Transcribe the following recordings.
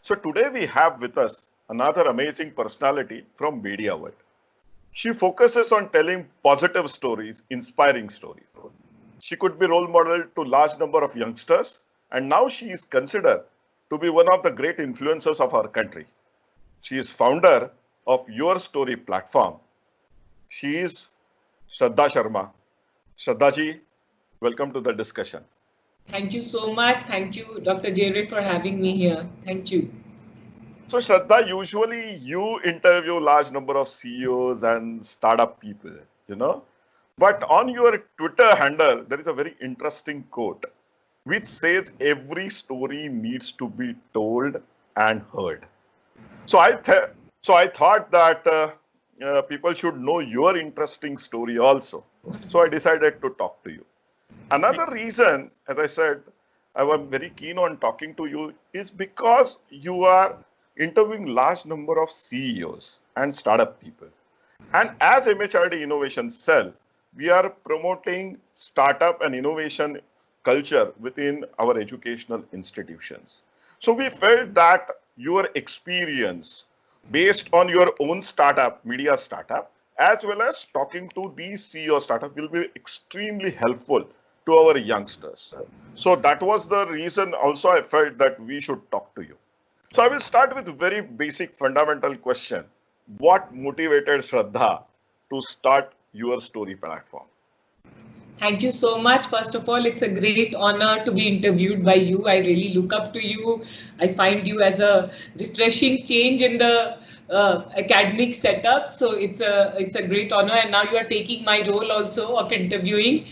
So today we have with us another amazing personality from media world. She focuses on telling positive stories, inspiring stories. She could be role model to large number of youngsters, and now she is considered to be one of the great influencers of our country. She is founder of Your Story platform. She is Shradha Sharma. Shradha ji, welcome to the discussion. Thank you so much. Thank you, Dr. Jared, for having me here. Thank you. So Shradha, usually you interview large number of CEOs and startup people, you know. But on your Twitter handle, there is a very interesting quote, which says every story needs to be told and heard. So I thought that people should know your interesting story also. So I decided to talk to you. Another reason, as I said, I was very keen on talking to you is because you are interviewing large number of CEOs and startup people. And as MHRD Innovation Cell, we are promoting startup and innovation culture within our educational institutions. So we felt that your experience based on your own startup, media startup, as well as talking to these CEO startup will be extremely helpful to our youngsters. So that was the reason also I felt that we should talk to you. So I will start with a very basic fundamental question. What motivated Shradha to start Your Story platform? Thank you so much. First of all, it's a great honor to be interviewed by you. I really look up to you. I find you as a refreshing change in the academic setup. So it's a great honor. And now you are taking my role also of interviewing.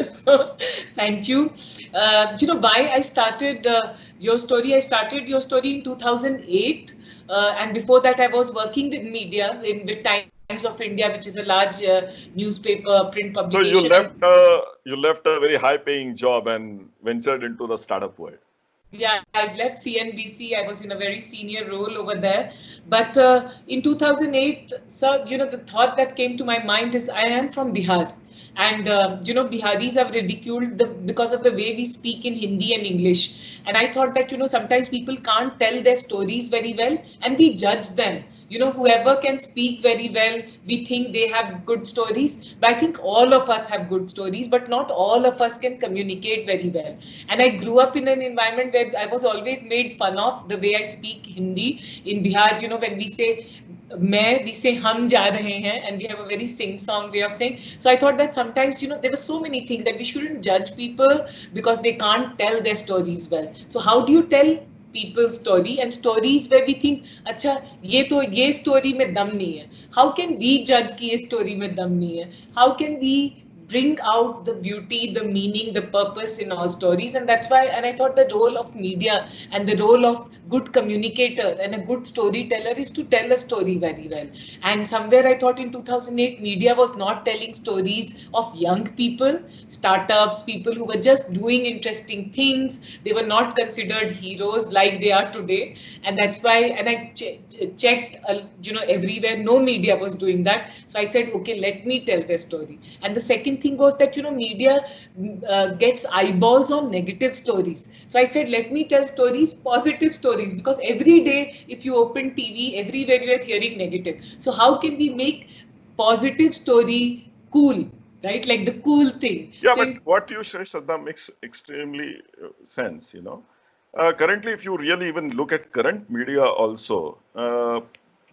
So thank you. Why I started Your Story? I started Your Story in 2008. And before that, I was working with media with Times of India, which is a large newspaper print So publication. you left a very high paying job and ventured into the startup world. Yeah, I left CNBC. I was in a very senior role over there. But in 2008, so, the thought that came to my mind is I am from Bihar. And, Biharis are ridiculed because of the way we speak in Hindi and English. And I thought that, sometimes people can't tell their stories very well and we judge them. Whoever can speak very well, we think they have good stories. But I think all of us have good stories, but not all of us can communicate very well. And I grew up in an environment where I was always made fun of the way I speak Hindi. In Bihar, when we say we say hum ja rahe hain, and we have a very sing-song way of saying. So I thought that sometimes, there were so many things that we shouldn't judge people because they can't tell their stories well. So how do you tell people's story and stories where we think, अच्छा ये story में दम नहीं है. How can we judge कि ये story में दम नहीं है? How can we bring out the beauty, the meaning, the purpose in all stories? And that's why, and I thought the role of media and the role of good communicator and a good storyteller is to tell a story very well. And somewhere I thought in 2008, media was not telling stories of young people, startups, people who were just doing interesting things. They were not considered heroes like they are today. And that's why, and I checked, everywhere, no media was doing that. So I said, okay, let me tell their story. And the second thing was that, media gets eyeballs on negative stories. So I said, let me tell stories, positive stories, because every day, if you open TV, everywhere you are hearing negative. So how can we make positive story cool, right? Like the cool thing. Yeah, so but what you say, Shraddha, makes extremely sense, Currently, if you really even look at current media also,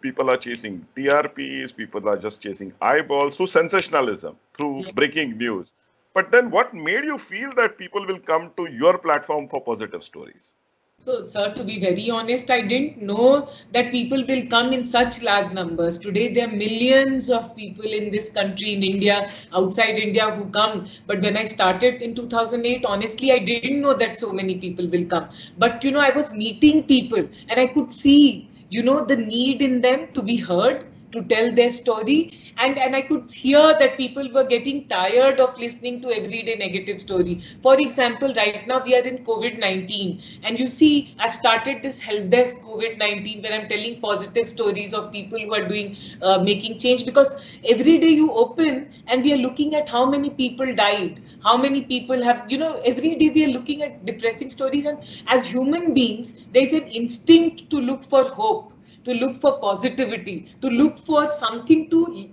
people are chasing TRPs, people are just chasing eyeballs through sensationalism, through breaking news. But then what made you feel that people will come to your platform for positive stories? So, sir, to be very honest, I didn't know that people will come in such large numbers. Today, there are millions of people in this country, in India, outside India, who come. But when I started in 2008, honestly, I didn't know that so many people will come. But, I was meeting people and I could see, the need in them to be heard, to tell their story. And I could hear that people were getting tired of listening to everyday negative story. For example, right now we are in COVID-19, and you see I've started this help desk COVID-19 where I'm telling positive stories of people who are doing making change, because every day you open and we are looking at how many people died, how many people have, every day we are looking at depressing stories. And as human beings, there is an instinct to look for hope, to look for positivity, to look for something to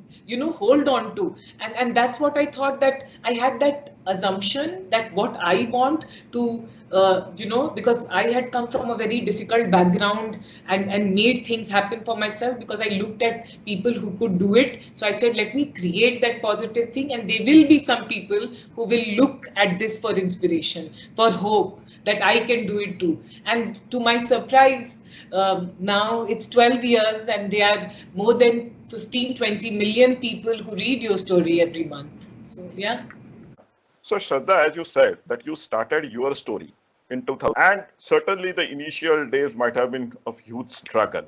hold on to. And that's what I thought, that I had that assumption that what I want to because I had come from a very difficult background and made things happen for myself because I looked at people who could do it. So I said, let me create that positive thing, and there will be some people who will look at this for inspiration, for hope, that I can do it too. And to my surprise, now it's 12 years and there are more than 15-20 million people who read your story every month. So yeah. So Shraddha, as you said, that you started your story in 2000, and certainly the initial days might have been a huge struggle.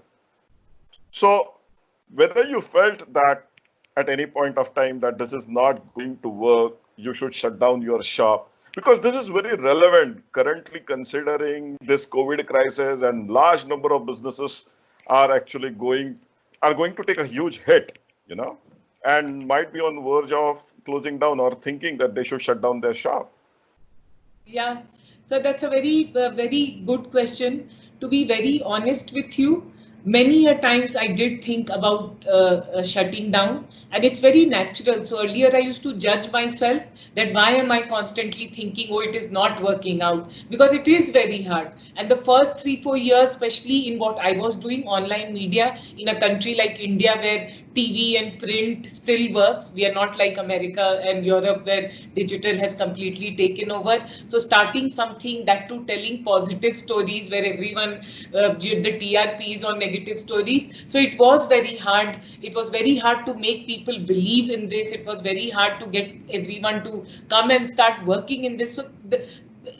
So whether you felt that at any point of time that this is not going to work, you should shut down your shop, because this is very relevant currently considering this COVID crisis, and large number of businesses are actually going to take a huge hit, and might be on the verge of closing down or thinking that they should shut down their shop. Yeah, so that's a very good question. To be very honest with you, many a times I did think about shutting down, and it's very natural. So earlier I used to judge myself that why am I constantly thinking, oh, it is not working out, because it is very hard. And the first 3-4 years, especially in what I was doing, online media, in a country like India where TV and print still works. We are not like America and Europe where digital has completely taken over. So starting something, that too telling positive stories where everyone, the TRPs on negative stories. So it was very hard. It was very hard to make people believe in this. It was very hard to get everyone to come and start working in this. So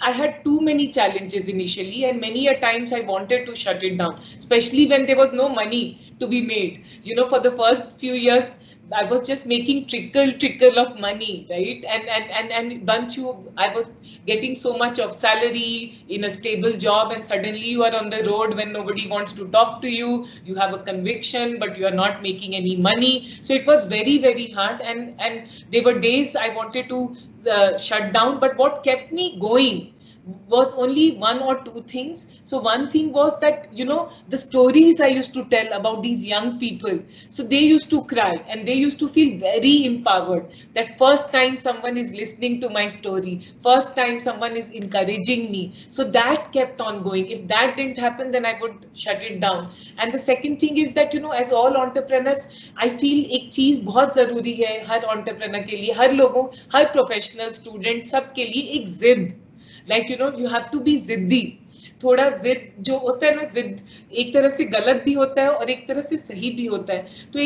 I had too many challenges initially, and many a times I wanted to shut it down, especially when there was no money to be made. For the first few years, I was just making trickle of money, right? And once I was getting so much of salary in a stable job, and suddenly you are on the road when nobody wants to talk to you. You have a conviction, but you are not making any money. So it was very, very hard, and there were days I wanted to shut down. But what kept me going was only one or two things. So one thing was that, the stories I used to tell about these young people. So they used to cry and they used to feel very empowered that first time someone is listening to my story, first time someone is encouraging me. So that kept on going. If that didn't happen, then I would shut it down. And the second thing is that, as all entrepreneurs, I feel एक चीज बहुत जरूरी है हर entrepreneur के लिए, हर लोगों, हर professional student सब के लिए एक जिद. Like, you have to be जिद्दी. थोड़ा जिद जो होता है ना, जिद एक तरह से गलत भी होता है और एक तरह से सही भी होता है. तो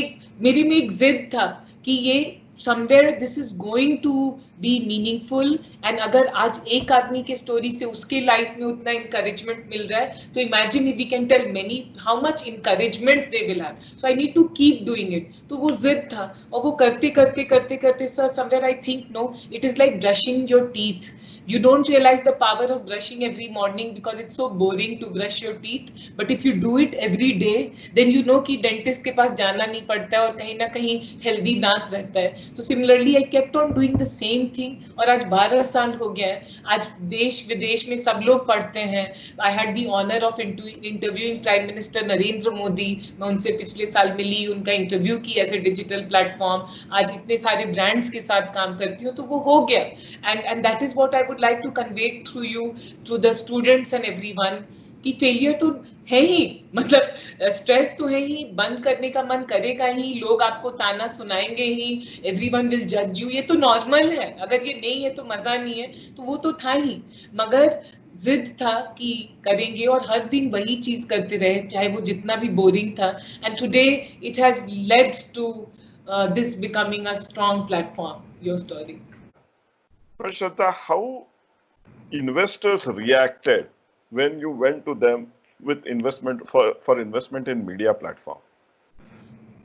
मेरे में एक जिद था कि ये somewhere this is going to be meaningful, and अगर आज एक आदमी के स्टोरी से उसके लाइफ में उतना encouragement मिल रहा है, तो imagine if we can tell many how much encouragement they will have. So I need to keep doing it. तो वो जिद था, और वो करते करते करते करते sir, somewhere I think no, it is like brushing your teeth. You don't realize the power of brushing every morning because it's so boring to brush your teeth. But if you do it every day, then you know कि dentist के पास जाना नहीं पड़ता है और कहीं ना कहीं healthy दांत रहता है. So similarly, I kept on doing the same thing. और आज 12 साल हो गया है. आज देश विदेश में सब लोग पढ़ते हैं. I had the honor of interviewing Prime Minister Narendra Modi. मैं उनसे पिछले साल मिली, उनका इंटरव्यू की एज ए डिजिटल प्लेटफॉर्म. आज इतने सारे ब्रांड्स के साथ काम करती हूँ, तो वो हो गया. And that is what I would like to convey through you, through the students and everyone, कि फेलियर तो है ही, मतलब स्ट्रेस तो है ही, बंद करने का मन करेगा ही, लोग आपको ताना सुनाएंगे ही, एवरीवन विल जज यू, ये तो नॉर्मल है. अगर ये नहीं है तो मजा नहीं है, तो वो तो था ही, मगर जिद था कि करेंगे और हर दिन वही चीज करते रहे, चाहे वो जितना भी बोरिंग था. And today it has led to this becoming a strong platform, your story. But Shraddha, how investors reacted when you went to them with investment for investment in media platform?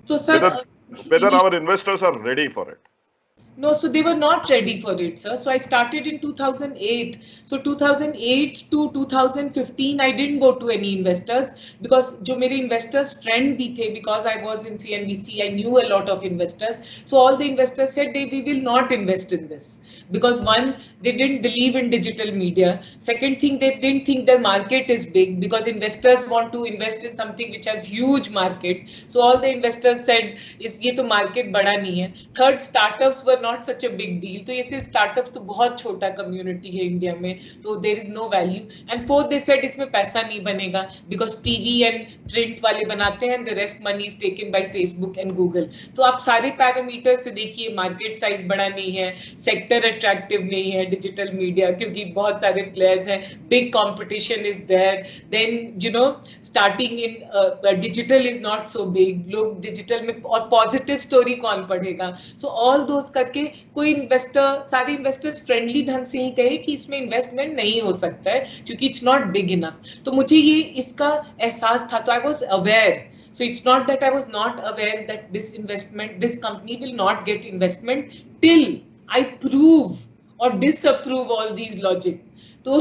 So, sir, Whether our investors are ready for it. no, so they were not ready for it, sir. So I started in 2008. So 2008 to 2015, I didn't go to any investors because जो मेरे investors friend भी थे, because I was in CNBC, I knew a lot of investors. So all the investors said, we will not invest in this. Because one, they didn't believe in digital media. Second thing, they didn't think the market is big because investors want to invest in something which has huge market. So all the investors said, ये तो market बड़ा नहीं है. Third, startups were not such a big deal. तो ये startups तो बहुत छोटा community है इंडिया में, तो there is no value. And fourth, they said इसमें पैसा नहीं बनेगा because TV and print वाले बनाते हैं, and the rest money is taken by Facebook and Google. तो आप सारे पैरामीटर्स से देखिए, मार्केट साइज बड़ा नहीं है, सेक्टर अट्रैक्टिव नहीं है डिजिटल मीडिया क्योंकि बहुत सारे प्लेयर्स हैं, big competition is there, then you know starting in digital is not so big, लोग डिजिटल में, और पॉजिटिव स्टोरी कौन पढ़ेगा. सो ऑल दोस करके कोई इन्वेस्टर, सारे इन्वेस्टर्स फ्रेंडली ढंग से ही कहे कि इसमें इन्वेस्टमेंट नहीं हो सकता है क्योंकि इट्स नॉट बिग इनफ. तो मुझे ये इसका एहसास था, तो I was aware. So it's not that I was not aware that this company will not get investment till I prove or disapprove all these logic. तो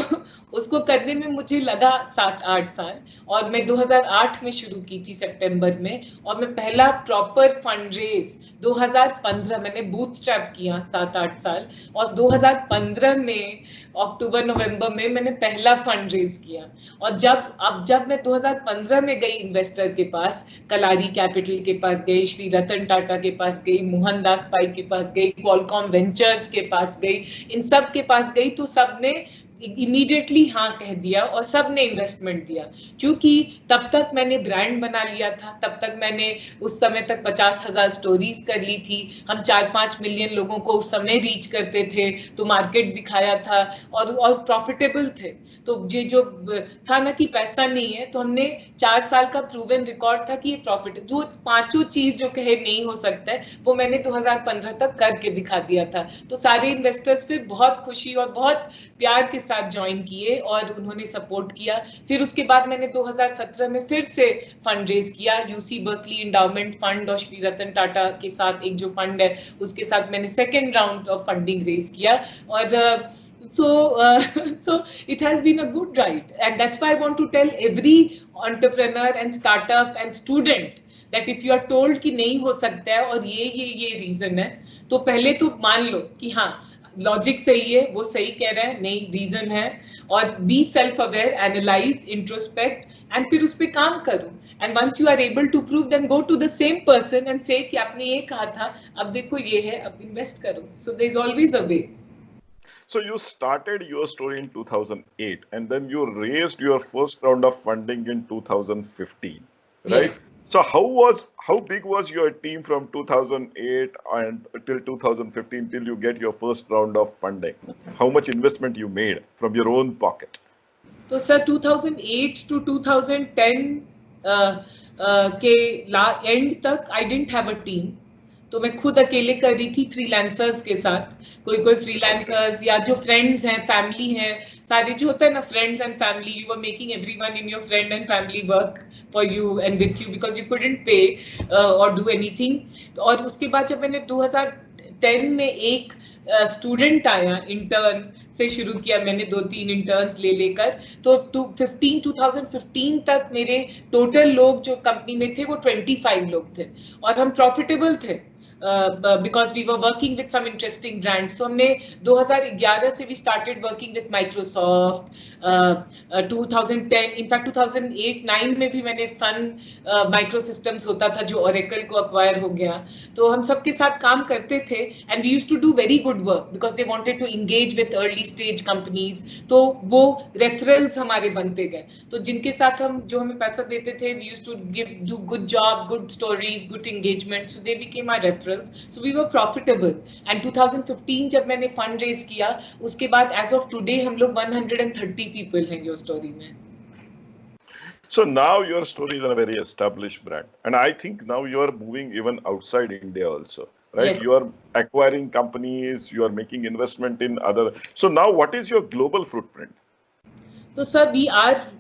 उसको करने में मुझे लगा 7-8 साल, और मैं 2008 में शुरू की थी सितंबर में, और मैं पहला प्रॉपर फंड रेज 2015 मैंने बूटस्ट्रैप किया 7-8 साल, और 2015 में अक्टूबर नवंबर में मैंने पहला फंड रेज किया. और जब मैं 2015 में गई इन्वेस्टर के पास, कलारी कैपिटल के पास गई, श्री रतन टाटा के पास गई, मोहनदास पाई के पास गई, क्वालकॉम वेंचर्स के पास गई, इन सब के पास गई, तो सबने इमीडिएटली हाँ कह दिया और सब ने इन्वेस्टमेंट दिया. क्योंकि तब तक मैंने ब्रांड बना लिया था, तब तक मैंने उस समय तक 50,000 स्टोरीज कर ली थी, हम 4-5 मिलियन लोगों को उस समय रीच करते थे, तो मार्केट दिखाया था, और प्रॉफिटेबल थे. तो ये जो था ना कि पैसा नहीं है, तो हमने 4 साल का प्रूवन रिकॉर्ड था कि ये प्रॉफिट, जो पांचों चीज जो कहे नहीं हो सकता है वो मैंने 2015 तक करके दिखा दिया था. तो सारे इन्वेस्टर्स फिर बहुत खुशी और बहुत प्यार के साथ ज्वाइन किए और उन्होंने सपोर्ट किया. फिर उसके बाद मैंने 2017 में फिर से फंड रेज किया, यूसी बर्कली इंडाउमेंट फंड और श्री रतन टाटा के साथ एक जो फंड है उसके साथ मैंने second round of funding raise किया. और so it has been a good ride, and that's why I want to tell every entrepreneur and startup and student that if you are told कि नहीं हो सकता है और ये रीजन है, तो पहले तो मान लो कि हाँ लॉजिक सही है, वो सही कह रहा है, नहीं रीजन है, और be self aware, analyse, introspect, and फिर उस पर काम करो. And once you are able to prove, then go to the same person and say कि आपने ये कहा था, अब देखो ये है, अब इन्वेस्ट करो. So there is always a way. So you started your story in 2008, and then you raised your first round of funding in 2015, right? Yes. So how big was your team from 2008 and till 2015 till you get your first round of funding? How much investment you made from your own pocket? So sir, 2008 to 2010 के end तक I didn't have a team. तो मैं खुद अकेले कर रही थी freelancers के साथ, कोई फ्रीलांसर्स या जो फ्रेंड्स हैं, फैमिली हैं, सारे जो होता है ना friends and family, you are making everyone in your friend and family work for you and with you because you couldn't pay और डू एनीथिंग. और उसके बाद जब मैंने 2010 में एक स्टूडेंट आया, इंटर्न से शुरू किया मैंने, 2-3 इंटर्न्स लेकर, तो 2015 तक मेरे टोटल लोग जो कंपनी में थे वो 25 लोग थे, और हम प्रॉफिटेबल थे because we were working with some interesting brands. तो हमने 2011 से we started working with Microsoft, 2010, in fact 2008-9 में भी मैंने Sun Microsystems होता था जो Oracle को acquire हो गया, तो हम सबके साथ काम करते थे, and we used to do very good work because they wanted to engage with early stage companies. तो वो referrals हमारे बनते गए, तो जिनके साथ हम जो हमें पैसा देते थे, we used to do good job, good stories, good engagement, so they became our referrals. So we were profitable. And 2015 जब मैंने फंड रेज किया, उसके बाद as of today हम लोग 130 people हैं your story में. So now your story is a very established brand, and I think now you are moving even outside India also, right? Yes. You are acquiring companies, you are making investment in other. So now what is your global footprint? So sir,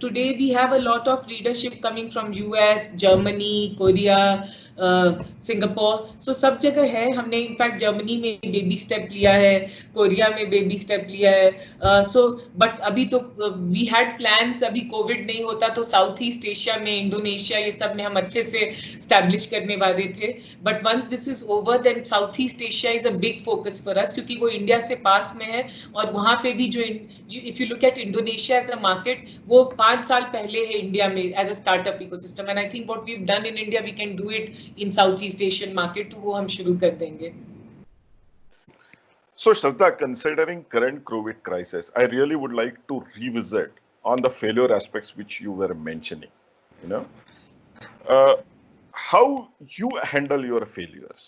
today we have a lot of leadership coming from US, Germany, Korea, Singapore, so सब जगह है। हमने in fact Germany में baby step लिया है, Korea में baby step लिया है। सो बट अभी तो वी हैड प्लान्स, अभी कोविड नहीं होता तो साउथ ईस्ट एशिया में, इंडोनेशिया, ये सब में हम अच्छे से स्टैब्लिश करने वाले थे। But once this is over then south east Asia is a big focus for us, क्योंकि वो इंडिया से पास में है। और वहां पे भी जो if you look at Indonesia as a market, वो 5 साल पहले है इंडिया में as a startup ecosystem, and I think what we have done in India we can do it in south east Asian market, तो वो हम शुरू कर देंगे। So, Shraddha, considering current COVID crisis, I really would like to revisit on the failure aspects which you were mentioning. You know, uh, how you handle your failures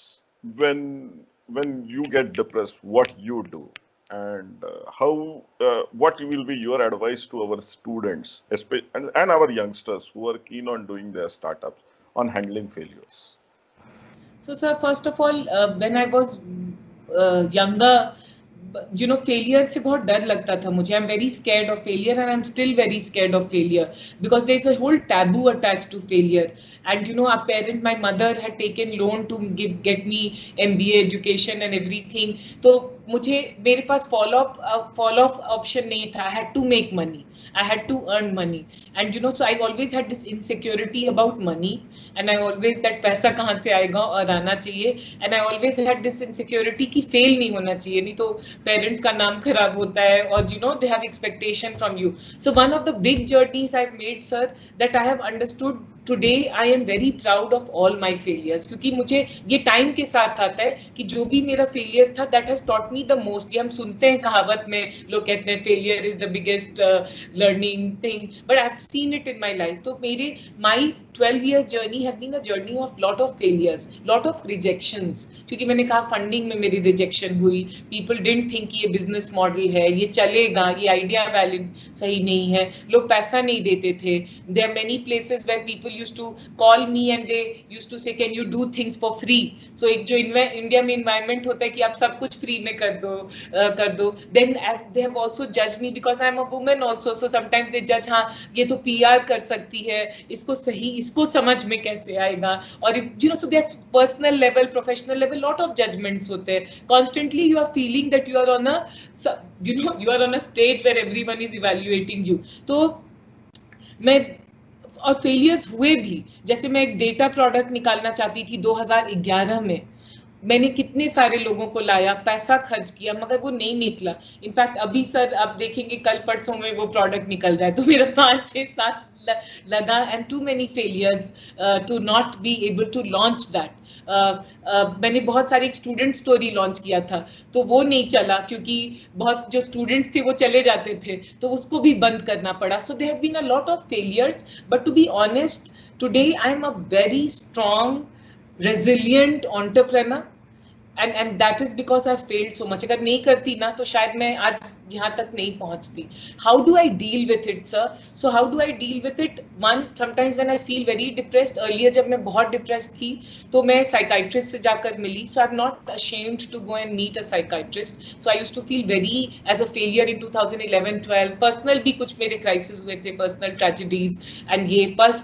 when you get depressed, what you do, and what will be your advice to our students, and our youngsters who are keen on doing their startups on handling failures. So, sir, first of all, when I was younger, you know, failure से बहुत डर लगता था मुझे. I'm very scared of failure, and I'm still very scared of failure because there's a whole taboo attached to failure. And you know, my mother had taken loan to get me MBA education and everything. तो मुझे, मेरे पास follow up option नहीं था. I had to make money. I had to earn money, and you know, so I always had this insecurity about money, and I always that पैसा कहाँ से आएगा और आना चाहिए, and I always had this insecurity कि fail नहीं होना चाहिए, नहीं तो parents का नाम खराब होता है, और you know they have expectation from you. So one of the big journeys I've made, sir, that I have understood today, I am very proud of all my failures, क्योंकि मुझे ये टाइम के साथ आता है कि जो भी मेरा failures था, that has taught me the most. ये हम सुनते हैं कहावत में, लोग कहते हैं failure is the biggest learning thing, but I've seen it in my life. तो मेरे my 12 years journey have been a journey of lot of failures, lot of rejections, क्योंकि मैंने कहा funding में मेरी rejection हुई, people didn't think कि ये business model है, ये चलेगा, ये idea valid सही नहीं है, लोग पैसा नहीं देते थे. There are many places where people used to call me and they used to say, can you do things for free? So एक जो इंडिया में environment होता है कि आप सब कुछ free में कर दो. Then they have also judged me because I am a woman also. So sometimes they judge, हाँ ये तो PR कर सकती है, इसको समझ में कैसे आएगा, और you know, so there's personal level, professional level, lot of judgments होते हैं. Constantly you are feeling that you are on a stage where everyone is evaluating you. तो मैं, और फेलियर्स हुए भी, जैसे मैं एक डेटा प्रोडक्ट निकालना चाहती थी 2011 में, मैंने कितने सारे लोगों को लाया, पैसा खर्च किया, मगर वो नहीं निकला. इनफैक्ट अभी सर आप देखेंगे कल परसों में वो प्रोडक्ट निकल रहा है. तो मेरा 5-6-7 लगा, and too many failures to not be able to launch that. मैंने बहुत सारी स्टूडेंट स्टोरी लॉन्च किया था, तो वो नहीं चला, क्योंकि बहुत जो स्टूडेंट्स थे वो चले जाते थे, तो उसको भी बंद करना पड़ा. So there has been a lot of failures, but to be honest, today I am a very strong, resilient entrepreneur, and that is because I failed so much. अगर नहीं करती ना तो शायद मैं आज यहाँ तक नहीं पहुँचती. How do I deal with it, sir? So how do I deal with it? One, sometimes when I feel very depressed, earlier जब मैं बहुत depressed थी तो मैं psychiatrist से जाकर मिली. So I'm not ashamed to go and meet a psychiatrist. So I used to feel very as a failure in 2011-12. Personal भी कुछ मेरे crisis हुए थे, personal tragedies, and ये plus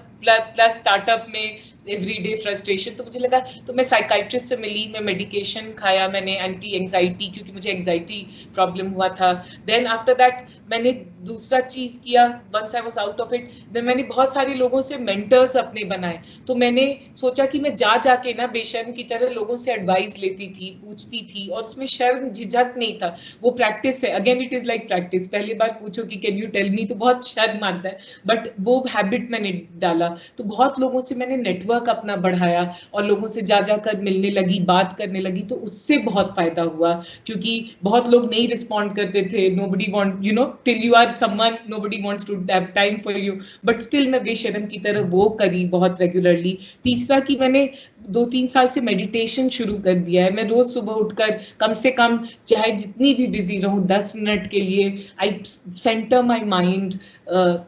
startup में एवरीडे फ्रस्ट्रेशन. तो मुझे लगा, तो मैं साइकाइट्रिस्ट से मिली, मैं मेडिकेशन खाया, मैंने एंटी एंजाइटी, क्योंकि मुझे एंजाइटी प्रॉब्लम हुआ था. देन आफ्टर दैट मैंने दूसरा चीज किया, once I was out of it, then मैंने बहुत सारे लोगों से मेंटर्स अपने बनाए. तो मैंने सोचा कि मैं जाके ना बेशर्म की तरह लोगों से एडवाइस लेती थी, पूछती थी, और उसमें शर्म झिझक नहीं था. वो प्रैक्टिस है, again it is like practice. पहली बार पूछो कि कैन यू टेल मी, तो बहुत शर्म आता है, बट वो हैबिट मैंने डाला. तो बहुत लोगों से मैंने नेटवर्क अपना बढ़ाया, और लोगों से जाकर मिलने लगी, बात करने लगी, तो उससे बहुत फायदा हुआ, क्योंकि बहुत लोग नहीं रिस्पॉन्ड करते थे. Nobody want, you know, till you are someone, nobody wants to have time for you, but still मैं बेशर्म की तरह वो करी बहुत रेगुलरली. तीसरा कि मैंने 2-3 साल से मेडिटेशन शुरू कर दिया है. मैं रोज सुबह उठकर कम से कम, चाहे जितनी भी बिजी रहूं, 10 मिनट के लिए I center my mind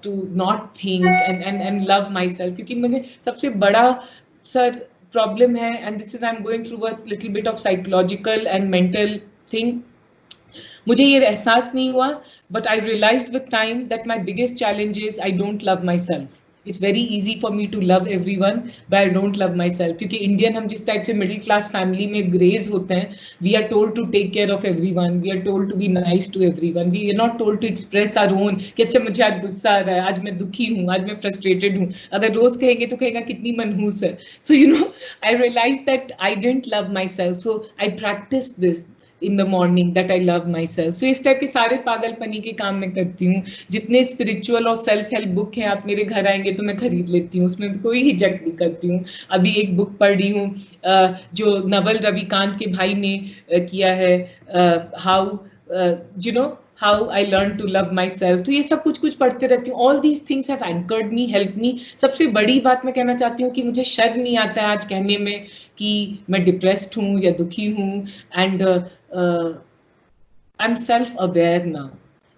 to not think and love myself. क्योंकि मैंने सबसे बड़ा सर प्रॉब्लम है, and this is I am going through a little bit of psychological and mental thing. मुझे ये एहसास नहीं हुआ, but I realized with time that my biggest challenge is I don't love myself. It's very easy for me to love everyone, but I don't love myself. क्योंकि Indian हम जिस type से middle class family में graze होते हैं, we are told to take care of everyone, we are told to be nice to everyone, we are not told to express our own कि अच्छा मुझे आज गुस्सा आ रहा है, आज मैं दुखी हूँ, आज मैं फ्रस्ट्रेटेड हूँ. अगर रोज कहेंगे तो कहेगा कितनी मनहूस है. So I realized that I didn't love myself, so I practiced this in the morning, that I love myself. So इस टाइप के सारे पागलपनी के काम मैं करती हूँ. जितने स्पिरिचुअल और सेल्फ हेल्प बुक हैं, आप मेरे घर आएंगे तो मैं खरीद लेती हूँ, उसमें कोई हिचक नहीं करती हूँ. अभी एक बुक पढ़ रही हूँ जो नवल रविकांत के भाई ने किया है, how how I learned to love myself. तो ये सब कुछ पढ़ते रहती हूँ. All these things have anchored me, helped me. सबसे बड़ी बात मैं कहना चाहती हूँ कि मुझे शर्म नहीं आता है आज कहने में कि मैं डिप्रेस्ड हूँ या दुखी हूँ. And I'm self-aware now,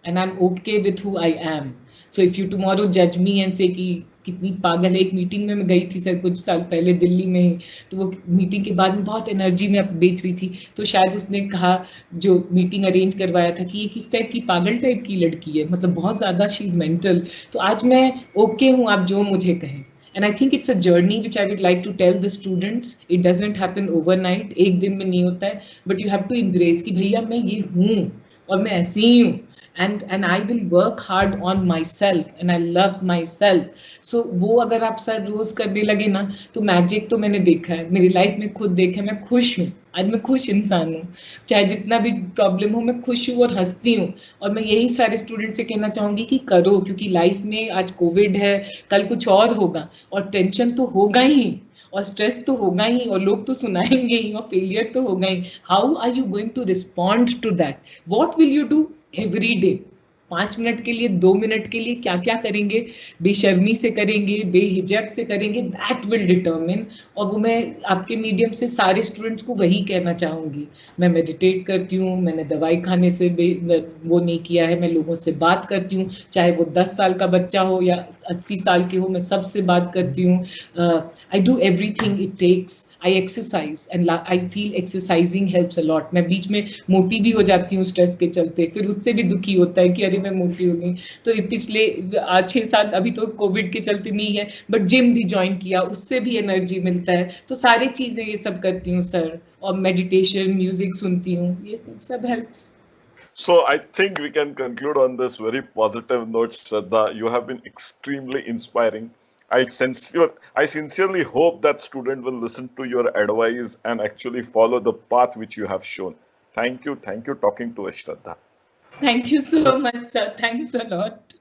and I'm okay with who I am. So if you tomorrow judge me and say कि कितनी पागल है. एक मीटिंग में मैं गई थी सर कुछ साल पहले दिल्ली में, तो वो मीटिंग के बाद में बहुत एनर्जी में बेच रही थी, तो शायद उसने कहा जो मीटिंग अरेंज करवाया था कि ये किस टाइप की पागल टाइप की लड़की है, मतलब बहुत ज़्यादा शी मेंटल. तो आज मैं ओके हूँ, आप जो मुझे कहें. And I think it's a journey which I would like to tell the students. It doesn't happen overnight. एक दिन में नहीं होता है, but you have to embrace कि भैया मैं ये हूँ और मैं ऐसी ही हूँ. And I will work hard on myself and I love myself. So वो अगर आप सर रोज करने लगे ना, तो मैजिक तो मैंने देखा है, मेरी लाइफ में खुद देखा है. मैं खुश हूँ, आज मैं खुश इंसान हूँ, चाहे जितना भी प्रॉब्लम हो मैं खुश हूँ और हंसती हूँ. और मैं यही सारे स्टूडेंट से कहना चाहूंगी कि करो, क्योंकि लाइफ में आज कोविड है, कल कुछ और होगा, और टेंशन तो होगा ही, और स्ट्रेस तो होगा ही, और लोग तो सुनाएंगे ही, और फेलियर तो होगा ही. How are you going to respond to that? What will you do every day? 5 minute के लिए, 2 मिनट के लिए क्या क्या करेंगे, बेशर्मी से करेंगे, बेहिजक से करेंगे, दैट विल डिटरमिन. और वो मैं आपके मीडियम से सारे स्टूडेंट्स को वही कहना चाहूंगी. मैं मेडिटेट करती हूँ, मैंने दवाई खाने से वो नहीं किया है, मैं लोगों से बात करती हूँ, चाहे वो 10 साल का बच्चा हो या 80 साल के हो, मैं सबसे बात करती हूँ. I do everything it takes. I exercise and I feel exercising helps a lot. मैं बीच में मोटी भी हो जाती हूँ स्ट्रेस के चलते, फिर उससे भी दुखी होता है कि अरे मैं मोटी हो गई. तो पिछले 6 साल, अभी तो कोविड के चलते नहीं है, बट जिम भी ज्वाइन किया, उससे भी एनर्जी मिलता है. तो सारी चीजें ये सब करती हूँ सर, और मेडिटेशन, म्यूजिक सुनती हूँ, ये सब helps. So I think we can conclude on this very positive note, Shradha. You have been extremely inspiring. I sincerely hope that student will listen to your advice and actually follow the path which you have shown. Thank you talking to us, Shradha. Thank you so much, sir. Thanks a lot.